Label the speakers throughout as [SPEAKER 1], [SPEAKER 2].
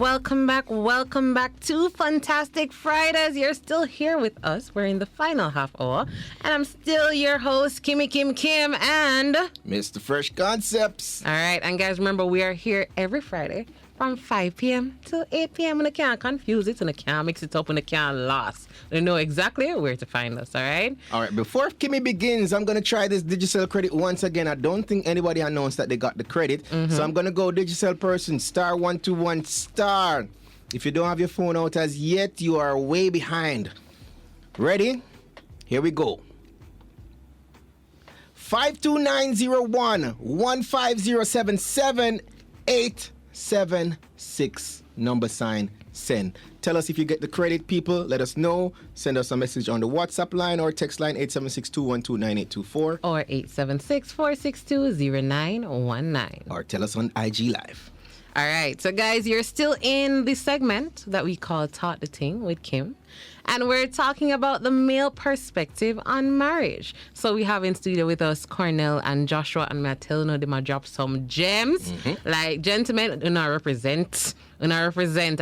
[SPEAKER 1] welcome back to Fantastic Fridays. You're still here with us. We're in the final half hour, and I'm still your host, Kimmie Kim, and
[SPEAKER 2] Mr. Fresh Concepts.
[SPEAKER 1] All right, and guys, remember, we are here every Friday from 5 p.m. to 8 p.m. and I can't confuse it and I can't mix it up and I can't lost. You know exactly where to find us, all right?
[SPEAKER 2] All right, before Kimmie begins, I'm going to try this Digicel credit once again. I don't think anybody announced that they got the credit. So I'm going to go Digicel person, *121 star. If you don't have your phone out as yet, you are way behind. Ready? Here we go. 52901 15077 number sign send. Tell us if you get the credit, people. Let us know. Send us a message on the WhatsApp line or text line 876-212-9824
[SPEAKER 1] or 876-462-0919
[SPEAKER 2] or tell us on IG Live.
[SPEAKER 1] All right, so guys, you're still in the segment that we call Taught the Ting with Kim. And we're talking about the male perspective on marriage. So we have in studio with us Cornel and Joshua, and I tell you, they might drop some gems. Like, gentlemen, represent. I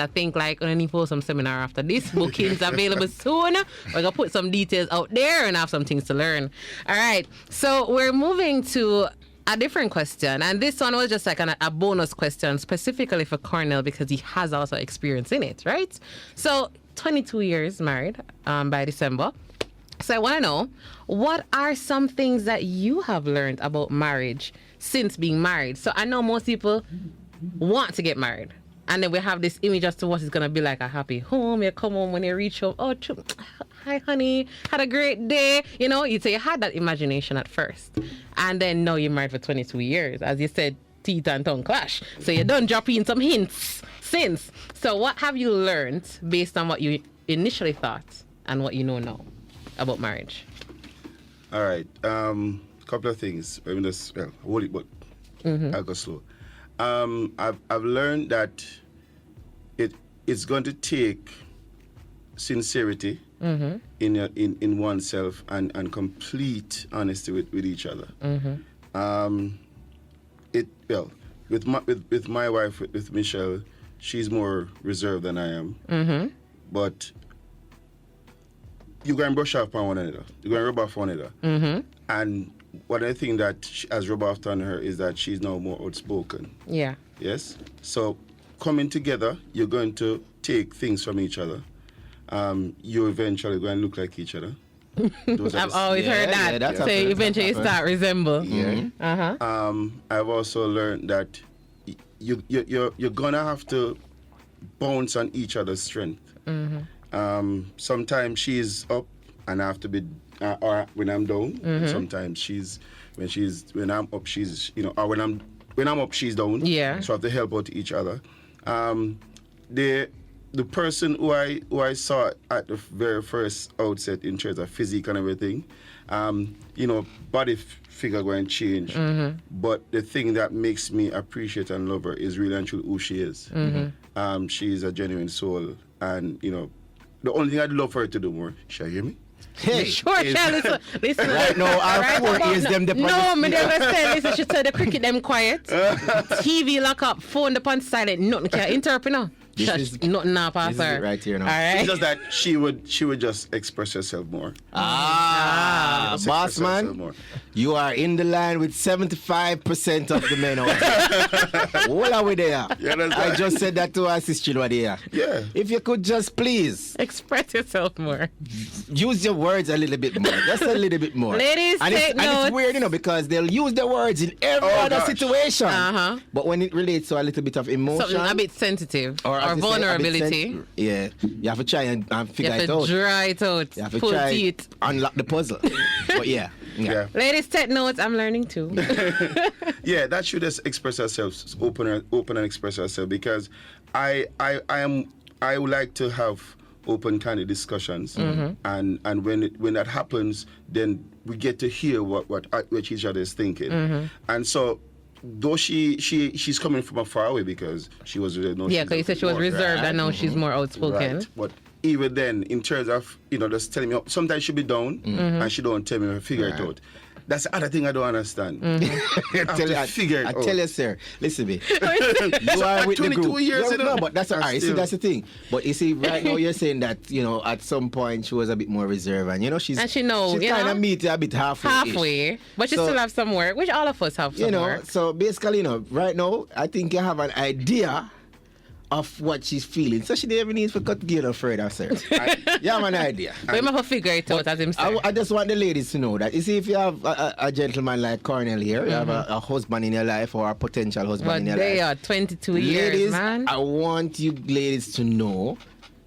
[SPEAKER 1] think, like, we need for some seminar after this. Bookings available soon. We're going to put some details out there and have some things to learn. All right, so we're moving to a different question, and this one was just like a bonus question specifically for Cornel because he has also experience in it, right? So 22 years married by December. So I want to know, what are some things that you have learned about marriage since being married? So I know most people want to get married, and then we have this image as to what it's going to be like a happy home. You come home when you reach home, oh, hi, honey, had a great day. You know, you'd say you had that imagination at first. And then now you're married for 22 years. As you said, teeth and tongue clash. So you done drop in some hints since. So what have you learned based on what you initially thought and what you know now about marriage?
[SPEAKER 3] All right. Couple of things. I mean, just, hold it, but I'll go slow. I've learned that it's going to take sincerity in oneself and complete honesty with each other. With my wife, with Michelle, she's more reserved than I am. But you go and brush off on one another. You go and rub off on one another. And one of the things that has rubbed off on her is that she's now more outspoken. Yeah. Yes? So coming together, you're going to take things from each other. You eventually go and look like each other.
[SPEAKER 1] I've always heard that. So eventually you start resemble.
[SPEAKER 3] I've also learned that you're gonna have to bounce on each other's strength. Sometimes she's up and I have to be, or when I'm down. Sometimes when I'm up, she's, or when I'm up, she's down. Yeah. So I have to help out each other. The person who I saw at the very first outset in terms of physique and everything, body figure going to change. But the thing that makes me appreciate and love her is really and truly who she is. She's a genuine soul, and the only thing I'd love for her to do more. Shall you hear me?
[SPEAKER 2] Hey,
[SPEAKER 1] sure, listen.
[SPEAKER 2] Right now, our 4 ears them the
[SPEAKER 1] No, me never said. Listen, she said the cricket them quiet. TV lock up, phone the pan silent. Nothing can interpret now. Nothing now pass her.
[SPEAKER 2] Right here now.
[SPEAKER 1] All right.
[SPEAKER 3] It's just that she would just express herself more.
[SPEAKER 2] Boss man, you are in the line with 75% of the men out there. What are we there? I just said that to our sister over there.
[SPEAKER 3] Yeah.
[SPEAKER 2] If you could just please
[SPEAKER 1] express yourself more.
[SPEAKER 2] Use your words a little bit more. Just a little bit more.
[SPEAKER 1] Ladies,
[SPEAKER 2] and
[SPEAKER 1] take notes.
[SPEAKER 2] And it's weird, because they'll use their words in every other situation. But when it relates to a little bit of emotion,
[SPEAKER 1] something a bit sensitive or vulnerability,
[SPEAKER 2] you have to try and figure it out.
[SPEAKER 1] You have to dry it out.
[SPEAKER 2] You have to try and unlock the puzzle. But yeah.
[SPEAKER 1] Ladies, take notes. I'm learning too.
[SPEAKER 3] Yeah, that should just express ourselves, open and express ourselves, because I would like to have open kind of discussions, and when that happens, then we get to hear what each other is thinking, and so. Though she's coming from far away because she was because
[SPEAKER 1] you said she was reserved, and now she's more outspoken.
[SPEAKER 3] Right. But even then, in terms of just telling me, sometimes she be down and she don't tell me to figure it out. That's the other thing I don't understand.
[SPEAKER 2] I
[SPEAKER 3] I
[SPEAKER 2] tell you, sir. Listen to me. You are with the
[SPEAKER 3] 22
[SPEAKER 2] group.
[SPEAKER 3] years, you know.
[SPEAKER 2] No, but that's all right. You see,
[SPEAKER 3] Still.
[SPEAKER 2] that's the thing. But you see, right now you're saying that at some point she was a bit more reserved, and she's
[SPEAKER 1] And she knows,
[SPEAKER 2] she's kind of meet a bit halfway.
[SPEAKER 1] But she still have some work, which all of us have some work.
[SPEAKER 2] So basically, right now I think you have an idea of what she's feeling. So she didn't even need to cut gear no further, sir. You have an idea.
[SPEAKER 1] We must figure it out as him say.
[SPEAKER 2] I just want the ladies to know that, you see, if you have a gentleman like Cornel here, you have a husband in your life or a potential husband
[SPEAKER 1] But
[SPEAKER 2] in your
[SPEAKER 1] they
[SPEAKER 2] life.
[SPEAKER 1] are 22 years,
[SPEAKER 2] Ladies,
[SPEAKER 1] man.
[SPEAKER 2] I want you ladies to know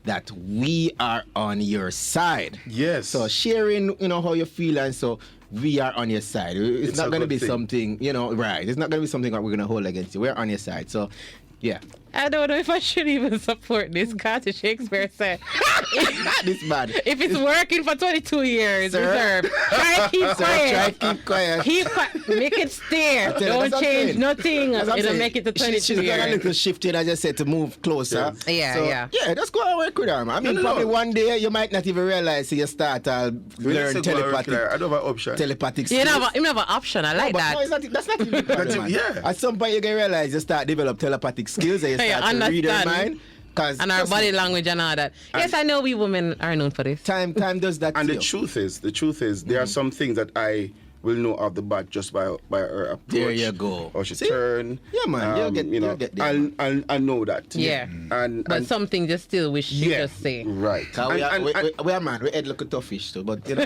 [SPEAKER 2] that we are on your side.
[SPEAKER 3] Yes.
[SPEAKER 2] So sharing, how you feel, and so we are on your side. It's not
[SPEAKER 3] a
[SPEAKER 2] going to
[SPEAKER 3] good
[SPEAKER 2] be
[SPEAKER 3] thing.
[SPEAKER 2] something, right. It's not going to be something that we're going to hold against you. We're on your side. So, yeah.
[SPEAKER 1] I don't know if I should even support this. Carter Shakespeare said,
[SPEAKER 2] This man.
[SPEAKER 1] if it's working for 22 years,
[SPEAKER 2] Sir.
[SPEAKER 1] reserve, try to keep
[SPEAKER 2] Sir, try
[SPEAKER 1] quiet.
[SPEAKER 2] keep quiet.
[SPEAKER 1] Keep quiet. Make it stare.
[SPEAKER 2] tell you,
[SPEAKER 1] Don't
[SPEAKER 2] that's what I'm
[SPEAKER 1] change
[SPEAKER 2] saying.
[SPEAKER 1] nothing.
[SPEAKER 2] That's what I'm
[SPEAKER 1] It'll
[SPEAKER 2] saying.
[SPEAKER 1] make it to 22
[SPEAKER 2] She's got a
[SPEAKER 1] years.
[SPEAKER 2] little shift in, as I said, to move closer.
[SPEAKER 1] Yeah,
[SPEAKER 2] So,
[SPEAKER 1] yeah.
[SPEAKER 2] Yeah, just go and work with her, man. I mean,
[SPEAKER 3] No.
[SPEAKER 2] probably one day you might not even realize you start to learn telepathic
[SPEAKER 3] I don't have an option.
[SPEAKER 2] skills.
[SPEAKER 1] You have an option. I like
[SPEAKER 2] but
[SPEAKER 1] that.
[SPEAKER 2] no, it's not, that's not even the problem, man.
[SPEAKER 3] yeah.
[SPEAKER 2] At some point you can realize you start develop telepathic skills and you
[SPEAKER 1] Yeah,
[SPEAKER 2] start to read her
[SPEAKER 1] understand.
[SPEAKER 2] mind. Cause
[SPEAKER 1] And our
[SPEAKER 2] trust me,
[SPEAKER 1] body language and all that. Yes, I know we women are known for this.
[SPEAKER 2] time does that
[SPEAKER 3] And
[SPEAKER 2] to
[SPEAKER 3] the
[SPEAKER 2] you.
[SPEAKER 3] truth is, there are some things that I will know off the bat just by her approach.
[SPEAKER 2] There you go.
[SPEAKER 3] Or she
[SPEAKER 2] See?
[SPEAKER 3] turn.
[SPEAKER 2] Yeah, man, you'll get there, man.
[SPEAKER 3] I know that.
[SPEAKER 1] Yeah.
[SPEAKER 3] And
[SPEAKER 1] Something just still wish she
[SPEAKER 3] yeah,
[SPEAKER 1] just say.
[SPEAKER 3] right.
[SPEAKER 2] Cause we are man, we head look a tough fish too, but and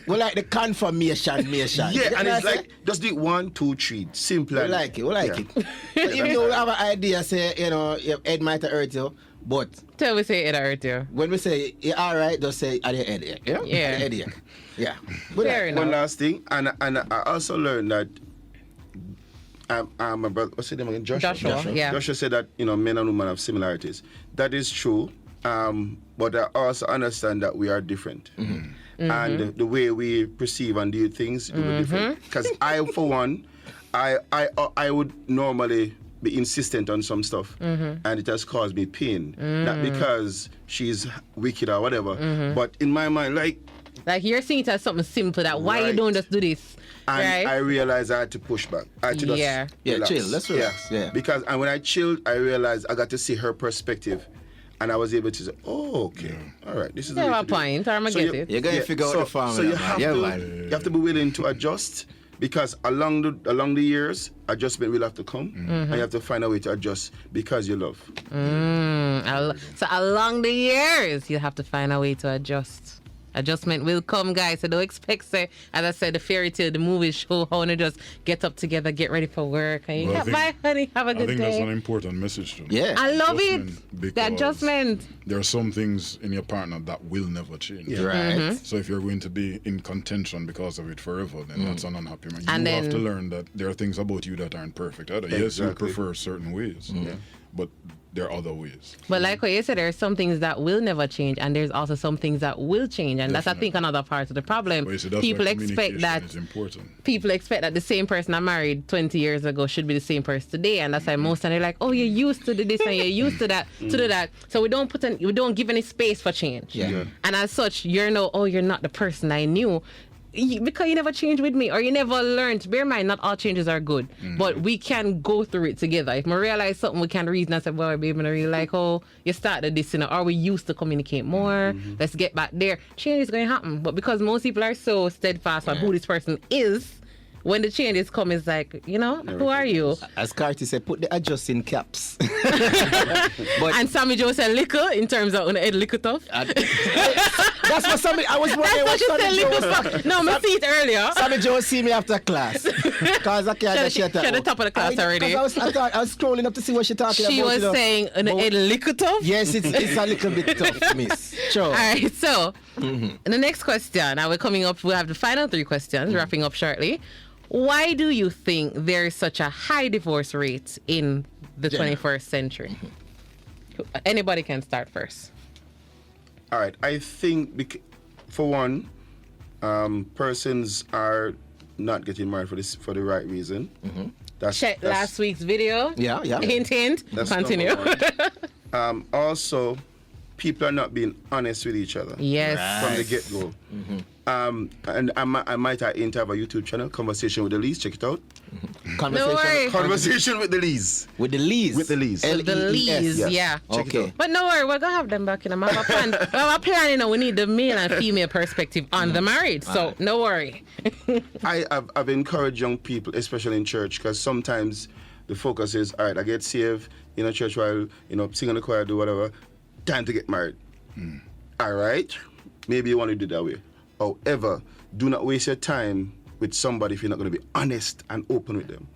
[SPEAKER 2] we like the confirmation.
[SPEAKER 3] Yeah, and it's like just do it 1, 2, 3. Simple.
[SPEAKER 2] we like it. But even though we have an idea, say your head might hurt you, but
[SPEAKER 1] Tell we say it hurt you.
[SPEAKER 2] when we say yeah, all right, just say at the head, yeah,
[SPEAKER 1] Yeah.
[SPEAKER 2] At the head, yeah. Yeah. We
[SPEAKER 1] Fair
[SPEAKER 2] like-
[SPEAKER 1] enough.
[SPEAKER 3] One last thing, and I also learned that my brother, what's his name again?
[SPEAKER 1] Joshua, yeah.
[SPEAKER 3] Joshua said that men and women have similarities. That is true, but I also understand that we are different, and the way we perceive and do things will be different. Because I, for one, I would normally be insistent on some stuff, and it has caused me pain. Not because she's wicked or whatever, but in my mind,
[SPEAKER 1] Like you're seeing it as something simple that why you
[SPEAKER 3] Right.
[SPEAKER 1] don't just do this.
[SPEAKER 3] and
[SPEAKER 1] right?
[SPEAKER 3] I realized I had to push back. I had to just
[SPEAKER 1] Yeah.
[SPEAKER 2] Yeah,
[SPEAKER 3] relax.
[SPEAKER 2] chill. Let's relax. Yeah.
[SPEAKER 3] Because and when I chilled, I realized I got to see her perspective, and I was able to say, "Oh, okay, all right, this is the
[SPEAKER 1] You
[SPEAKER 3] way
[SPEAKER 1] have
[SPEAKER 3] to
[SPEAKER 1] a
[SPEAKER 3] do it."
[SPEAKER 1] point, I'm gonna
[SPEAKER 3] So
[SPEAKER 1] get
[SPEAKER 3] you-
[SPEAKER 1] it.
[SPEAKER 2] You're gonna figure out the formula.
[SPEAKER 3] So you
[SPEAKER 2] man.
[SPEAKER 3] have
[SPEAKER 2] Yeah,
[SPEAKER 3] to
[SPEAKER 2] man.
[SPEAKER 3] you have to be willing to adjust, because along the years, adjustment will have to come, and you have to find a way to adjust because you love.
[SPEAKER 1] So along the years, you have to find a way to adjust. Adjustment will come, guys. So don't expect, say, as I said, the fairy tale, the movie show, how they just get up together, get ready for work, and you
[SPEAKER 4] Well, I
[SPEAKER 1] have,
[SPEAKER 4] think-
[SPEAKER 1] bye, honey, have a
[SPEAKER 4] I
[SPEAKER 1] good
[SPEAKER 4] think that's an
[SPEAKER 1] day.
[SPEAKER 4] important message to them.
[SPEAKER 2] Yeah.
[SPEAKER 1] I love it.
[SPEAKER 4] Adjustment,
[SPEAKER 1] The
[SPEAKER 4] because
[SPEAKER 1] adjustment.
[SPEAKER 4] There are some things in your partner that will never change.
[SPEAKER 2] Right.
[SPEAKER 4] So if you're going to be in contention because of it forever, then that's an unhappy man. You
[SPEAKER 1] And
[SPEAKER 4] have to
[SPEAKER 1] then-
[SPEAKER 4] learn that there are things about you that aren't perfect either. Yes, you
[SPEAKER 3] Exactly.
[SPEAKER 4] prefer certain ways, but there are other ways.
[SPEAKER 1] But like what you said, there are some things that will never change, and there's also some things that will change, and that's, I think, another part of the problem.
[SPEAKER 4] But you see, that's
[SPEAKER 1] People
[SPEAKER 4] why
[SPEAKER 1] expect that
[SPEAKER 4] communication is important.
[SPEAKER 1] people expect that the same person I married 20 years ago should be the same person today, and that's why most of them are like, oh, you're used to do this and you're used to that, to do that. So we don't give any space for change.
[SPEAKER 2] Yeah.
[SPEAKER 1] And as such, you're not the person I knew. Because you never changed with me, or you never learned. Bear in mind, not all changes are good, but we can go through it together. If we realize something, we can reason and say, well, baby, I really like how you started this, or we used to communicate more. Let's get back there. Change is going to happen. But because most people are so steadfast on who this person is, when the changes come, it's like, who are you?
[SPEAKER 2] As Carty said, put the adjusting caps.
[SPEAKER 1] And Sammy Joe said liquor in terms of head liquor tough.
[SPEAKER 2] That's what I was
[SPEAKER 1] That's
[SPEAKER 2] wondering
[SPEAKER 1] what you said,
[SPEAKER 2] Sammy
[SPEAKER 1] liquor
[SPEAKER 2] Joe
[SPEAKER 1] stuff. No, I see it earlier.
[SPEAKER 2] Sammy Joe see me after class. Because I can't
[SPEAKER 1] She at the top of the class already.
[SPEAKER 2] I was scrolling up to see what she talking
[SPEAKER 1] She
[SPEAKER 2] about.
[SPEAKER 1] was saying head liquor tough.
[SPEAKER 2] Yes, it's a little bit tough, miss. Sure.
[SPEAKER 1] All right, so the next question, now we're coming up, we'll have the final 3 questions, wrapping up shortly. Why do you think there is such a high divorce rate in the 21st century? Anybody can start first.
[SPEAKER 3] All right, I think for one, persons are not getting married for the right reason.
[SPEAKER 1] Check last week's video.
[SPEAKER 2] Yeah.
[SPEAKER 1] Hint, hint.
[SPEAKER 3] That's
[SPEAKER 1] Continue.
[SPEAKER 3] number one. Also, people are not being honest with each other
[SPEAKER 1] Yes.
[SPEAKER 3] from the get-go. And I might have a YouTube channel, Conversation with the Lees. Check it out.
[SPEAKER 1] No worry.
[SPEAKER 3] Conversation with the Lees.
[SPEAKER 2] With the Lees.
[SPEAKER 3] With the Lees.
[SPEAKER 1] The Lees,
[SPEAKER 3] Yes.
[SPEAKER 1] yeah.
[SPEAKER 3] Check it
[SPEAKER 2] Okay.
[SPEAKER 3] out.
[SPEAKER 1] But no worry, we're gonna have them back in. I have a plan. I have a plan, you know, we need the male and female perspective on the marriage. So no worry.
[SPEAKER 3] I've encouraged young people, especially in church, because sometimes the focus is, all right, I get saved in a church while, sing in the choir, do whatever. Time to get married. All right? Maybe you want to do it that way. However, do not waste your time with somebody if you're not going to be honest and open with them.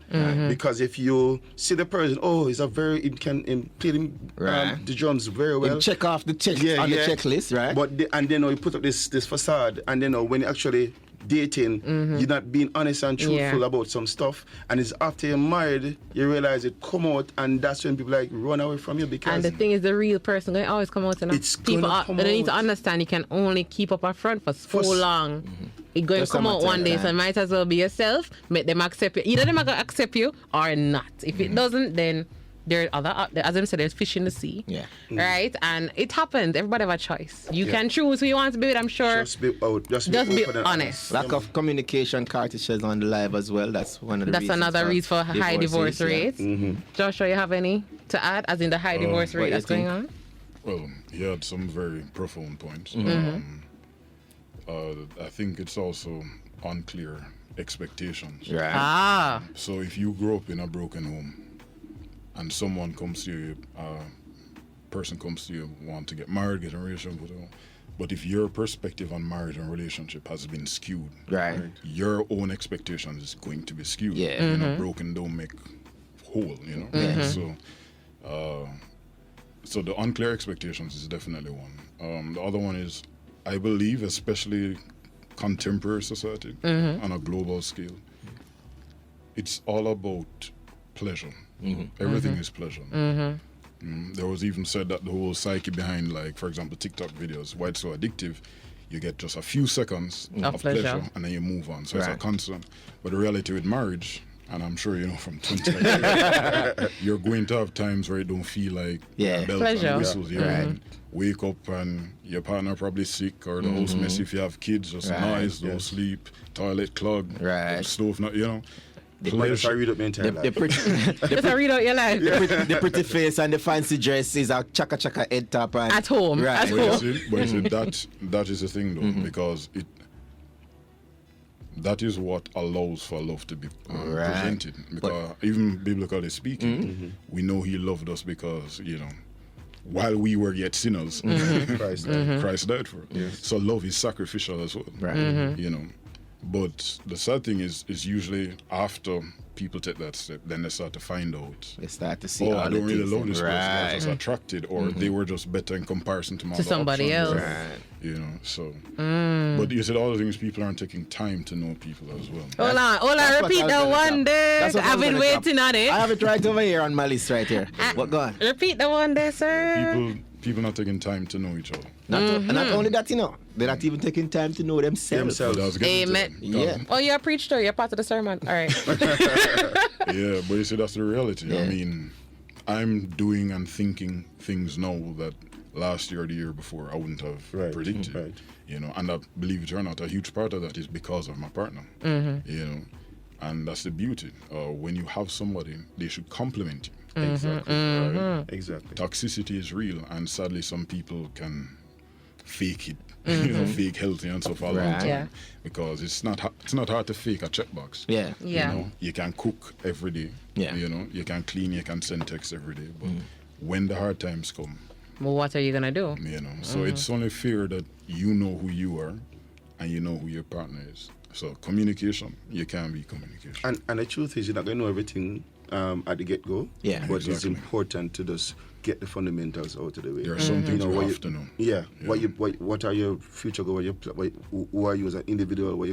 [SPEAKER 3] Because if you see the person, he can play the drums very well.
[SPEAKER 2] You check off the on the checklist, right?
[SPEAKER 3] But and then you put up this facade, and then when you actually dating, you're not being honest and truthful about some stuff, and it's after you're married you realize it come out, and that's when people run away from you. Because
[SPEAKER 1] And the thing is, the real person going to always come out. And
[SPEAKER 3] It's
[SPEAKER 1] people
[SPEAKER 3] gonna come
[SPEAKER 1] they need to
[SPEAKER 3] out.
[SPEAKER 1] understand you can only keep up a front for so long. It's going to
[SPEAKER 2] Just
[SPEAKER 1] come
[SPEAKER 2] a
[SPEAKER 1] out
[SPEAKER 2] matter
[SPEAKER 1] one
[SPEAKER 2] of
[SPEAKER 1] day,
[SPEAKER 2] time.
[SPEAKER 1] so might as well be yourself. Make them accept you. Either them are going to accept you or not. If it doesn't, then there are other, as I said, there's fish in the sea.
[SPEAKER 2] Yeah.
[SPEAKER 1] Right? And it happens. Everybody have a choice. You can choose who you want to be with, I'm sure.
[SPEAKER 3] just be
[SPEAKER 1] Just be
[SPEAKER 3] open and
[SPEAKER 1] honest.
[SPEAKER 2] Lack of communication, cartridges on the live as well. That's one of the
[SPEAKER 1] That's
[SPEAKER 2] reasons
[SPEAKER 1] another reason for high divorce
[SPEAKER 2] divorces, yeah.
[SPEAKER 1] rates. Joshua, you have any to add, as in the high divorce
[SPEAKER 2] what
[SPEAKER 1] rate
[SPEAKER 2] you
[SPEAKER 1] that's going
[SPEAKER 2] think?
[SPEAKER 1] on?
[SPEAKER 4] Well, he had some very profound points. I think it's also unclear expectations.
[SPEAKER 2] Right.
[SPEAKER 1] Ah.
[SPEAKER 4] So if you grow up in a broken home and someone comes to you, person comes to you, want to get married, get a relationship, whatever, but if your perspective on marriage and relationship has been skewed,
[SPEAKER 2] Right.
[SPEAKER 4] your own expectations is going to be skewed.
[SPEAKER 2] Yeah.
[SPEAKER 4] You know, broken don't make whole, So, so the unclear expectations is definitely one. The other one is, I believe, especially contemporary society on a global scale, it's all about pleasure. Everything is pleasure. There was even said that the whole psyche behind, like, for example, TikTok videos, why it's so addictive, you get just a few seconds of pleasure and then you move on. So it's a constant. But the reality with marriage, and I'm sure you know from 20 years, you're going to have times where you don't feel like bells
[SPEAKER 1] Pleasure.
[SPEAKER 4] and whistles. You know, wake up and your partner probably sick, or the house messy if you have kids, just noise, no sleep, toilet clogged, stove not,
[SPEAKER 3] Just I read up my entire life.
[SPEAKER 1] Just a read out your life.
[SPEAKER 2] The pretty face and the fancy dress is a chaka head top and
[SPEAKER 1] At home.
[SPEAKER 2] Right.
[SPEAKER 1] At
[SPEAKER 4] But
[SPEAKER 1] home.
[SPEAKER 4] you see, that is the thing though, because that is what allows for love to be presented. Because even biblically speaking, we know He loved us because while we were yet sinners, Christ died for us. So love is sacrificial as well.
[SPEAKER 2] Right.
[SPEAKER 4] But the sad thing is usually after people take that step, then they start to find out.
[SPEAKER 2] They start to see
[SPEAKER 4] Oh,
[SPEAKER 2] all
[SPEAKER 4] I
[SPEAKER 2] the
[SPEAKER 4] don't really
[SPEAKER 2] things.
[SPEAKER 4] love this person. I was
[SPEAKER 2] Right.
[SPEAKER 4] just attracted, or they were just better in comparison to my other
[SPEAKER 1] somebody
[SPEAKER 4] options.
[SPEAKER 1] else.
[SPEAKER 4] So. But you said all the things, people aren't taking time to know people as well.
[SPEAKER 1] Hold on,
[SPEAKER 2] That's what
[SPEAKER 1] repeat
[SPEAKER 2] I was
[SPEAKER 1] that
[SPEAKER 2] gonna
[SPEAKER 1] one
[SPEAKER 2] drop.
[SPEAKER 1] day.
[SPEAKER 2] That's what I
[SPEAKER 1] I've
[SPEAKER 2] was
[SPEAKER 1] been
[SPEAKER 2] gonna drop.
[SPEAKER 1] waiting on it.
[SPEAKER 2] I have it right over here on my list right here. But go on.
[SPEAKER 1] Repeat the one day, sir.
[SPEAKER 4] People not taking time to know each other.
[SPEAKER 2] Not only that, they're not even taking time to know themselves.
[SPEAKER 4] But I was getting to
[SPEAKER 1] Amen.
[SPEAKER 4] that.
[SPEAKER 2] Yeah.
[SPEAKER 1] Oh, you're a preacher. You're part of the sermon. All right.
[SPEAKER 4] Yeah, but you see, that's the reality.
[SPEAKER 2] Yeah.
[SPEAKER 4] I mean, I'm doing and thinking things now that last year or the year before I wouldn't have predicted.
[SPEAKER 3] Right.
[SPEAKER 4] And I believe it or not, a huge part of that is because of my partner. And that's the beauty. When you have somebody, they should compliment you.
[SPEAKER 3] Exactly. Right. Exactly.
[SPEAKER 4] Toxicity is real, and sadly, some people can fake it. Fake healthy and stuff for a long
[SPEAKER 2] Right.
[SPEAKER 4] time.
[SPEAKER 1] Yeah.
[SPEAKER 4] Because it's not hard to fake a checkbox.
[SPEAKER 2] Yeah.
[SPEAKER 1] Yeah.
[SPEAKER 4] You can cook every day.
[SPEAKER 2] Yeah.
[SPEAKER 4] You can clean, you can send text every day. But when the hard times come,
[SPEAKER 1] Well, what are you going to do?
[SPEAKER 4] so it's only fair that you know who you are and you know who your partner is. So communication, you can be communication.
[SPEAKER 3] And the truth is, you're not going to know everything at the get-go.
[SPEAKER 2] Yeah.
[SPEAKER 3] But it's
[SPEAKER 4] Exactly.
[SPEAKER 3] important to just get the fundamentals out of the way.
[SPEAKER 4] There are some things you
[SPEAKER 3] what
[SPEAKER 4] have to know.
[SPEAKER 3] Yeah. What are your future goals? Who are you as an individual? What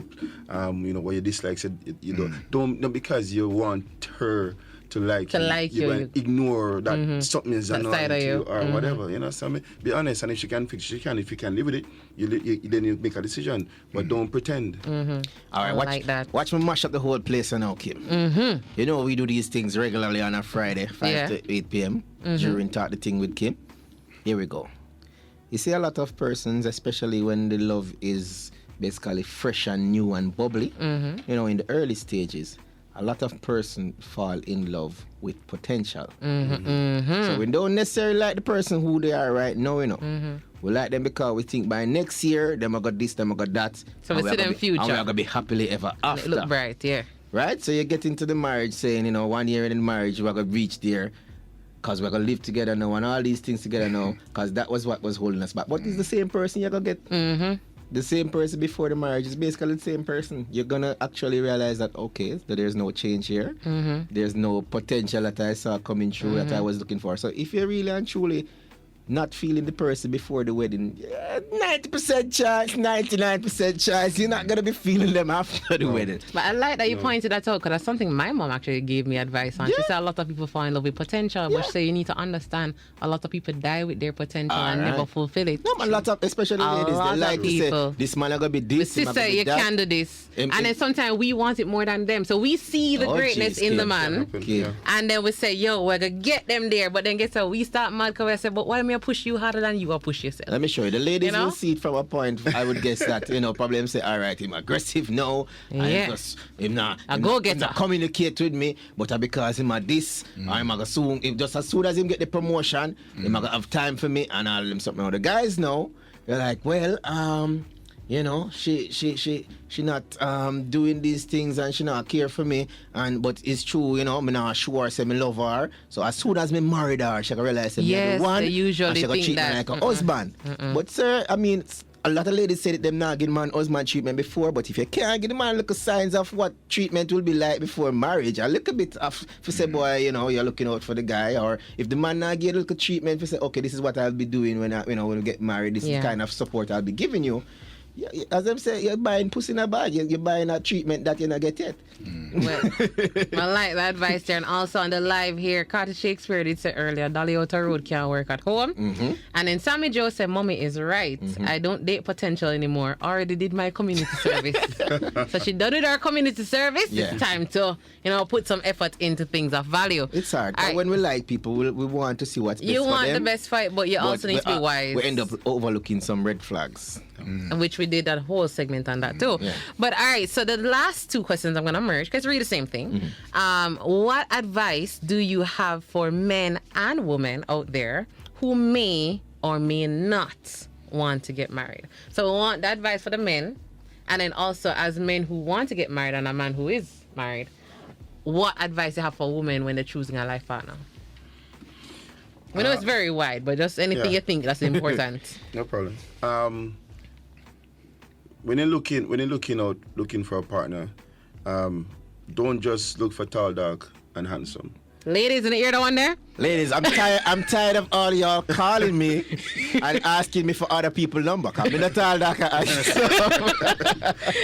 [SPEAKER 3] your dislikes? You don't because you want her to like you
[SPEAKER 1] you.
[SPEAKER 3] ignore that something is
[SPEAKER 1] That
[SPEAKER 3] annoying
[SPEAKER 1] side of
[SPEAKER 3] to
[SPEAKER 1] you.
[SPEAKER 3] you or whatever. So I mean, be honest, and if she can fix, she can. If you can live with it, then you make a decision. But don't pretend.
[SPEAKER 2] All right,
[SPEAKER 1] I like that.
[SPEAKER 2] Watch me mash up the whole place now, Kim. We do these things regularly on a Friday, 5 to 8 p.m. During Talk the Thing with Kim. Here we go. You see a lot of persons, especially when the love is basically fresh and new and bubbly, you know, in the early stages, a lot of person fall in love with potential. So we don't necessarily like the person who they are right now, you know. We like them because we think by next year, them I got this, them I got that.
[SPEAKER 1] So we see them future.
[SPEAKER 2] And we're going to be happily ever after.
[SPEAKER 1] It look bright, yeah.
[SPEAKER 2] Right? So you get into the marriage saying, you know, 1 year in the marriage, we're going to reach there because we're going to live together now and all these things together now because that was what was holding us back. But it's the same person you're going to get. The same person before the marriage is basically the same person. You're going to actually realize that, okay, that there's no change here. There's no potential that I saw coming through that I was looking for. So if you're really and truly not feeling the person before the wedding, 90% chance, 99% chance, you're not going to be feeling them after the wedding.
[SPEAKER 1] But I like that you pointed that out because that's something my mom actually gave me advice on. She said a lot of people fall in love with potential, but she said you need to understand a lot of people die with their potential and never fulfill it.
[SPEAKER 2] No, a lot of, especially ladies, they like to say, this man are going to be this,
[SPEAKER 1] sister, you can do this. And then sometimes we want it more than them. So we see the greatness in the man. And then we say, yo, we're going to get them there. But then guess what? We start mad because we say, but why me push you harder than you will push yourself?
[SPEAKER 2] Let me show you. The ladies will see it from a point, I would guess that, you know, probably say, all right, him aggressive now. Him not communicate with me, but because him a this, I'm going to soon, if just as soon as him get the promotion, him going to have time for me and all them something. Now the guys know, they're like, well, you know, she not doing these things and she not care for me. But it's true, you know, me not sure say me love her. So as soon as me married her, she can realize that me the one.
[SPEAKER 1] They usually and she
[SPEAKER 2] think
[SPEAKER 1] treat
[SPEAKER 2] that
[SPEAKER 1] me
[SPEAKER 2] like a husband. But sir, I mean, a lot of ladies say that them not give man husband treatment before, but if you can't give the man little signs of what treatment will be like before marriage, a little bit of for say, boy, you know, you're looking out for the guy, or if the man not give a little treatment for say, okay, this is what I'll be doing when when we get married, this is the kind of support I'll be giving you. Yeah, as I'm saying, you're buying pussy in a bag. You're buying a treatment that you're not get yet.
[SPEAKER 1] Well, I like that advice there. And also on the live here, Carter Shakespeare did say earlier, Dolly out the road can't work at home. And then Sammy Joe said, Mommy is right. I don't date potential anymore. Already did my community service. So she done with her community service. It's time to, you know, put some effort into things of value.
[SPEAKER 2] It's hard. Right. When we like people, we want to see what's best for them.
[SPEAKER 1] You want the best fight, but you also need to be wise.
[SPEAKER 2] We end up overlooking some red flags.
[SPEAKER 1] Which we did that whole segment on that too. But all right, so the last two questions I'm going to merge because it's really the same thing. What advice do you have for men and women out there who may or may not want to get married? So we want the advice for the men, and then also as men who want to get married and a man who is married, what advice you have for women when they're choosing a life partner? We know it's very wide, but just anything you think that's important.
[SPEAKER 3] No problem. When you're looking for a partner, don't just look for tall, dark, and handsome.
[SPEAKER 1] Ladies, in the ear, the one there?
[SPEAKER 2] Ladies, I'm tired of all y'all calling me and asking me for other people's number. I'm not tall, dark, and handsome.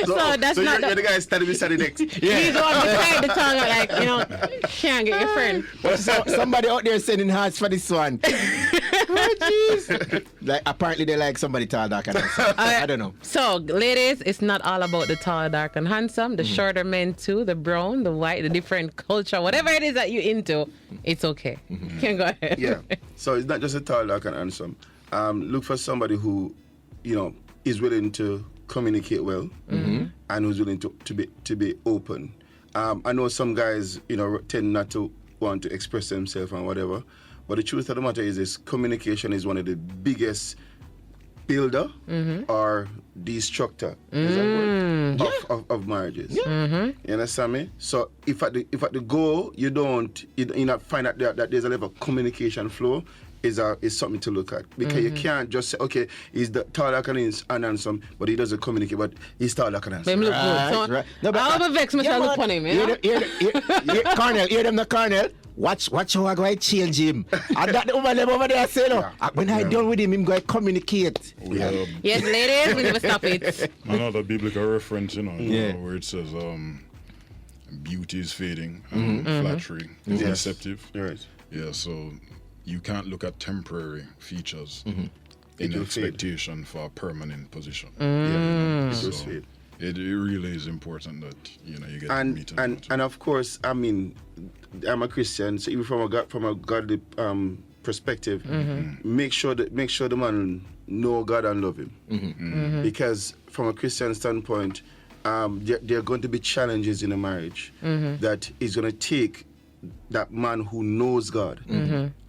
[SPEAKER 1] So that's not
[SPEAKER 3] you're the guy standing beside the next.
[SPEAKER 1] He's the one beside the tongue, like, you know, can't get your friend.
[SPEAKER 2] Well, somebody out there sending hearts for this one. Oh, jeez. Like, apparently they like somebody tall, dark, and handsome. I don't know. So,
[SPEAKER 1] ladies, it's not all about the tall, dark, and handsome. The shorter men too, the brown, the white, the different culture, whatever it is that you're into, it's okay. Can go ahead.
[SPEAKER 3] Yeah. So it's not just a tall, dark, and handsome. Look for somebody who, you know, is willing to communicate well and who's willing to be open. I know some guys, you know, tend not to want to express themselves and whatever, but the truth of the matter is this: communication is one of the biggest builder or destructor of marriages. You understand me? So if at the goal you not find out that there's a level of communication flow, is something to look at, because you can't just say, okay, he's the tall, dark, and handsome, but he doesn't communicate, but he's tall, dark, and handsome.
[SPEAKER 1] Look good. So, no, but I'll be vexed myself look on him.
[SPEAKER 2] Cornel, hear them, the Cornel. Watch how I go and change him. And that the woman over there say, no, when I done with him going to communicate.
[SPEAKER 1] Yes, ladies, we never stop it.
[SPEAKER 4] Another biblical reference, you know, where it says, beauty is fading, and flattery is deceptive.
[SPEAKER 3] Right.
[SPEAKER 4] Yeah, so you can't look at temporary features in expectation for a permanent position. It really is important that you get to meet
[SPEAKER 3] and of course, I mean, I'm a Christian, so even from a godly perspective, make sure the man know God and love Him. Because from a Christian standpoint, there are going to be challenges in a marriage that is going to take that man who knows God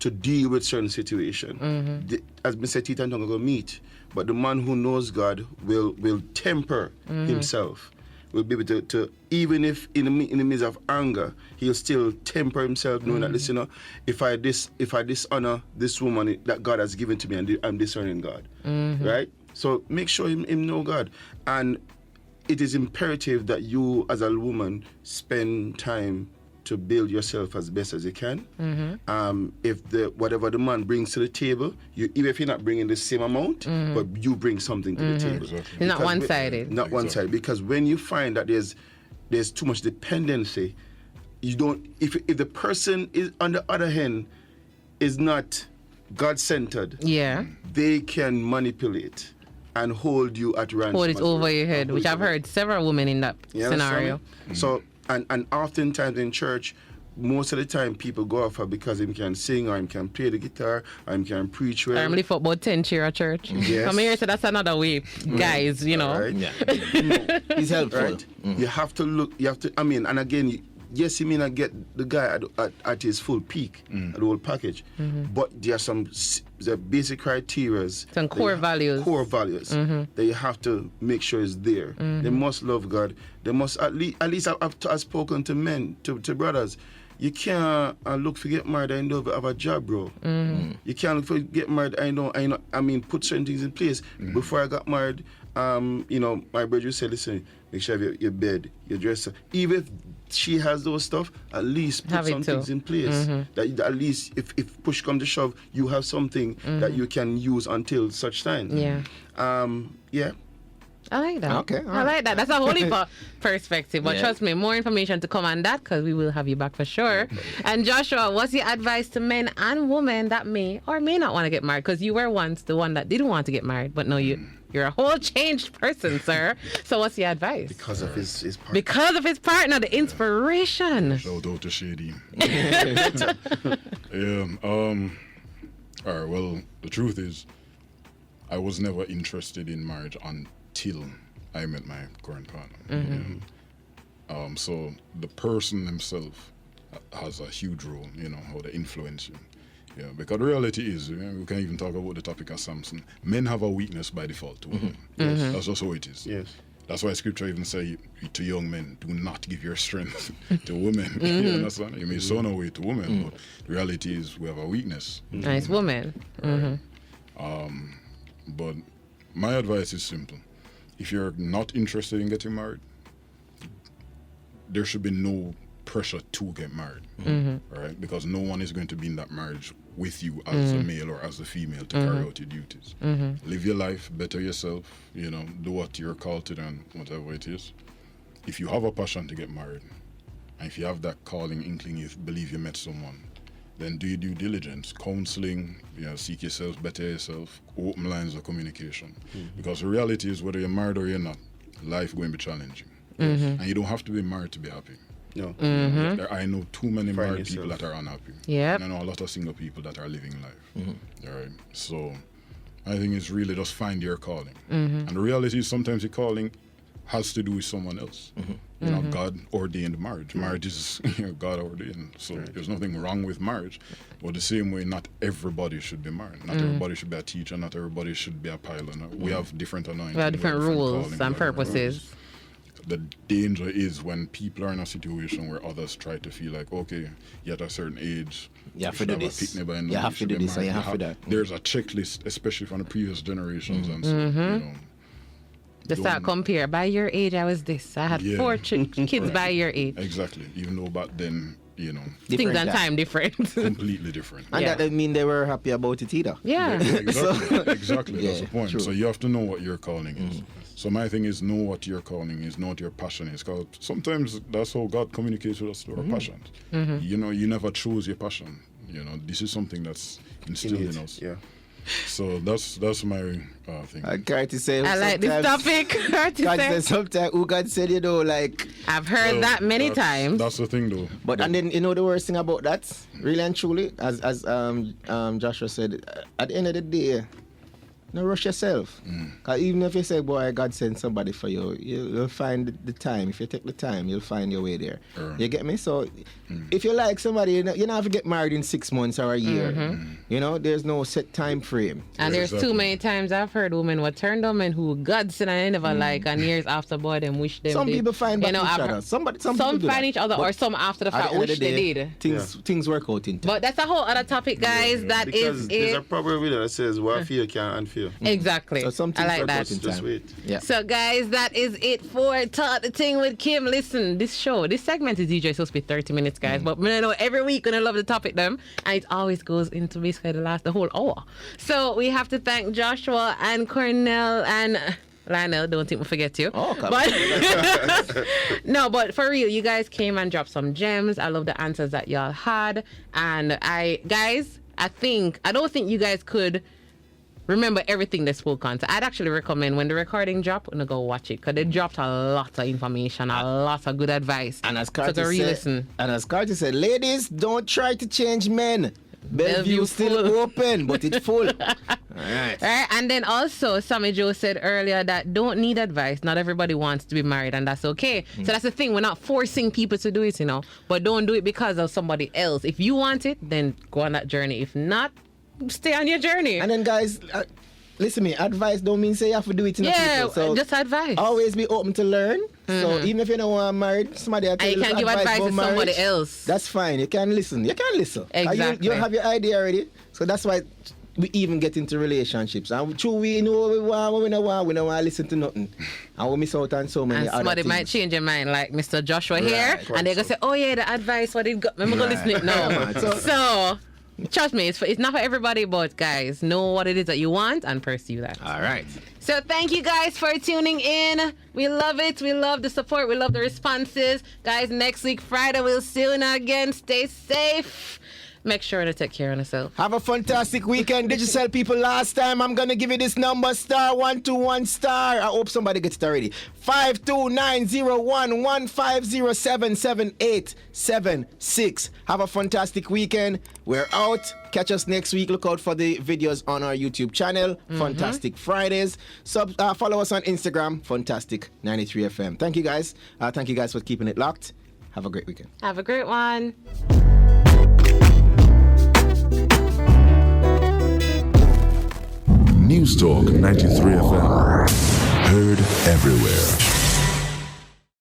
[SPEAKER 3] to deal with certain situation. As Mr. Tita and Tonga go meet, but the man who knows God will temper himself. Will be able to even if in the midst of anger, he'll still temper himself, knowing that listen, if I dishonor this woman that God has given to me, and I'm dishonoring God, right? So make sure him know God, and it is imperative that you as a woman spend time to build yourself as best as you can. If whatever the man brings to the table, even if you're not bringing the same amount, but you bring something to the table.
[SPEAKER 4] Exactly.
[SPEAKER 1] Not one-sided.
[SPEAKER 3] Not one-sided, because when you find that there's too much dependency, you don't. If the person is on the other hand is not God-centered, they can manipulate and hold you at ransom.
[SPEAKER 1] Hold it over your head, which I've heard several women in that scenario.
[SPEAKER 3] So. And oftentimes in church, most of the time people go off her because him can sing or him can play the guitar or him can preach well.
[SPEAKER 1] I'm live for about 10 cheer at church.
[SPEAKER 3] Yes.
[SPEAKER 1] I'm here, so that's another way, guys, you know.
[SPEAKER 3] Right?
[SPEAKER 2] He's helpful.
[SPEAKER 3] Right? You have to look, and again, yes, he may not get the guy at his full peak, the whole package, but there are some basic criteria.
[SPEAKER 1] Some core values.
[SPEAKER 3] That you have to make sure is there. They must love God. They must, at least I've spoken to men, to brothers. You can't look for get married and don't have a job, bro. You can't look for get married and put certain things in place. Before I got married, my brother said, listen, make sure you have your bed, your dresser. Even if she has those stuff, at least put some things in place. That at least if push comes to shove, you have something that you can use until such time.
[SPEAKER 1] I like that.
[SPEAKER 2] Okay,
[SPEAKER 1] I like that. That's a whole heap perspective. But trust me, more information to come on that, because we will have you back for sure. And Joshua, what's your advice to men and women that may or may not want to get married? Because you were once the one that didn't want to get married, but no, you're a whole changed person, sir. So what's your advice?
[SPEAKER 3] Because of his partner.
[SPEAKER 1] Because of his partner, the inspiration.
[SPEAKER 4] Shout out to Shady. All right, well, the truth is, I was never interested in marriage until I met my current partner. So the person himself has a huge role, how they influence you. Yeah, because the reality is, we can even talk about the topic of Samson. Men have a weakness by default to women. That's just how it is.
[SPEAKER 3] Yes.
[SPEAKER 4] That's why Scripture even say to young men, do not give your strength to women. You understand? You may son away to women, but the reality is we have a weakness.
[SPEAKER 1] Nice woman.
[SPEAKER 4] Right? But my advice is simple. If you're not interested in getting married, there should be no pressure to get married, right? Because no one is going to be in that marriage with you as a male or as a female to carry out your duties. Live your life, better yourself, do what you're called to do and whatever it is. If you have a passion to get married, and if you have that calling, inkling, you believe you met someone, then do your due diligence, counseling, seek yourself, better yourself, open lines of communication. Because the reality is, whether you're married or you're not, life going to be challenging. And you don't have to be married to be happy.
[SPEAKER 3] No.
[SPEAKER 4] I know too many married people that are unhappy.
[SPEAKER 1] Yep.
[SPEAKER 4] And I know a lot of single people that are living life. All right. So I think it's really just find your calling. And the reality is sometimes your calling has to do with someone else. God ordained marriage. Marriage is God ordained. So there's nothing wrong with marriage. But the same way, not everybody should be married. Not everybody should be a teacher. Not everybody should be a pilot. We have different anointings.
[SPEAKER 1] We have different rules and purposes.
[SPEAKER 4] The danger is when people are in a situation where others try to feel like, okay, you're at a certain age,
[SPEAKER 2] you have to do this. You have to do this, or you have to do that.
[SPEAKER 4] There's a checklist, especially from the previous generations and so,
[SPEAKER 1] They start compare. By your age, I was this. I had 4 kids by your age.
[SPEAKER 4] Exactly. Even though back then,
[SPEAKER 1] things and time different.
[SPEAKER 4] Completely different.
[SPEAKER 2] And that doesn't mean they were happy about it either.
[SPEAKER 1] Yeah.
[SPEAKER 4] Exactly. That's the point.
[SPEAKER 2] True.
[SPEAKER 4] So you have to know what your calling is. So my thing is, know what your calling is, know what your passion is. Because sometimes that's how God communicates with us through our passions. You never chose your passion. This is something that's instilled in us.
[SPEAKER 3] Yeah.
[SPEAKER 4] So that's my thing.
[SPEAKER 2] I try to say.
[SPEAKER 1] I like this topic.
[SPEAKER 2] God says sometimes, who God said,
[SPEAKER 1] I've heard that many times.
[SPEAKER 4] That's the thing, though.
[SPEAKER 2] But and then the worst thing about that, really and truly, as Joshua said, at the end of the day, No rush yourself. Because even if you say, boy, God sent somebody for you, you'll find the time. If you take the time, you'll find your way there. You get me? So if you like somebody, you don't have to get married in 6 months or a year. You know, there's no set time frame.
[SPEAKER 1] And there's too many times I've heard women were turned on men who God said I never like, and years after, boy, them wish them
[SPEAKER 2] Some
[SPEAKER 1] did.
[SPEAKER 2] people find back each other. Some people do
[SPEAKER 1] find
[SPEAKER 2] that.
[SPEAKER 1] each other, or some after the
[SPEAKER 2] At
[SPEAKER 1] fact
[SPEAKER 2] the end of
[SPEAKER 1] wish
[SPEAKER 2] the
[SPEAKER 1] they
[SPEAKER 2] day,
[SPEAKER 1] did.
[SPEAKER 2] Things work out in time.
[SPEAKER 1] But that's a whole other topic, guys. That
[SPEAKER 3] because
[SPEAKER 1] is
[SPEAKER 3] there's
[SPEAKER 1] it.
[SPEAKER 3] a proverb with it that says, what fear can't unfear.
[SPEAKER 1] Exactly.
[SPEAKER 2] So some
[SPEAKER 1] I
[SPEAKER 2] things
[SPEAKER 1] like
[SPEAKER 2] work
[SPEAKER 1] that.
[SPEAKER 2] out in
[SPEAKER 3] Just
[SPEAKER 2] time.
[SPEAKER 3] wait.
[SPEAKER 2] Yeah.
[SPEAKER 1] So, guys, that is it for Talk the Ting with Kim. Listen, this segment is usually supposed to be 30 minutes, guys. But I know every week when I love the topic them, and it always goes into basically the whole hour. So we have to thank Joshua and Cornel and Lionel. Don't think we forget you.
[SPEAKER 2] Oh, come
[SPEAKER 1] but no, but for real, you guys came and dropped some gems. I love the answers that y'all had, and I don't think you guys could remember everything they spoke on. So I'd actually recommend when the recording drop, I'm gonna go watch it, because they dropped a lot of information, a lot of good advice.
[SPEAKER 2] And as
[SPEAKER 1] so
[SPEAKER 2] Carter
[SPEAKER 1] go re-listen.
[SPEAKER 2] said, ladies, don't try to change men. Bellevue still open, but it's full. All right.
[SPEAKER 1] Right, and then also Sammy Joe said earlier that don't need advice. Not everybody wants to be married, and that's okay. So that's the thing. We're not forcing people to do it, but don't do it because of somebody else. If you want it, then go on that journey. If not, stay on your journey.
[SPEAKER 2] And then, guys, listen me, advice don't mean say you have to do it in people. So
[SPEAKER 1] just advice.
[SPEAKER 2] always be open to learn. So even if you don't want to marry somebody,
[SPEAKER 1] And you can give advice to somebody else.
[SPEAKER 2] That's fine. You can listen.
[SPEAKER 1] Exactly.
[SPEAKER 2] You have your idea already. So that's why we even get into relationships. And true, we know what we want, what we don't want. We don't want to listen to nothing. And we miss out on so many
[SPEAKER 1] and
[SPEAKER 2] other
[SPEAKER 1] somebody
[SPEAKER 2] things.
[SPEAKER 1] might change your mind, like Mr. Joshua here,
[SPEAKER 2] Right.
[SPEAKER 1] and they're going to say, oh yeah, the advice, what it got. I'm going to listen to it now.
[SPEAKER 2] Yeah, man.
[SPEAKER 1] So, trust me, it's not for everybody, but guys, know what it is that you want and pursue that.
[SPEAKER 2] All right.
[SPEAKER 1] So thank you guys for tuning in. We love it. We love the support. We love the responses. Guys, next week, Friday, we'll see you again. Stay safe. Make sure to take care of yourself.
[SPEAKER 2] Have a fantastic weekend. Digital people, last time I'm going to give you this number, *121*. I hope somebody gets it already. 5290150777876. Have a fantastic weekend. We're out. Catch us next week. Look out for the videos on our YouTube channel, Funtastic Fridays. Follow us on Instagram, Funtastic93FM. Thank you guys. Thank you guys for keeping it locked. Have a great weekend.
[SPEAKER 1] Have a great one.
[SPEAKER 5] News Talk 93 FM. Heard everywhere.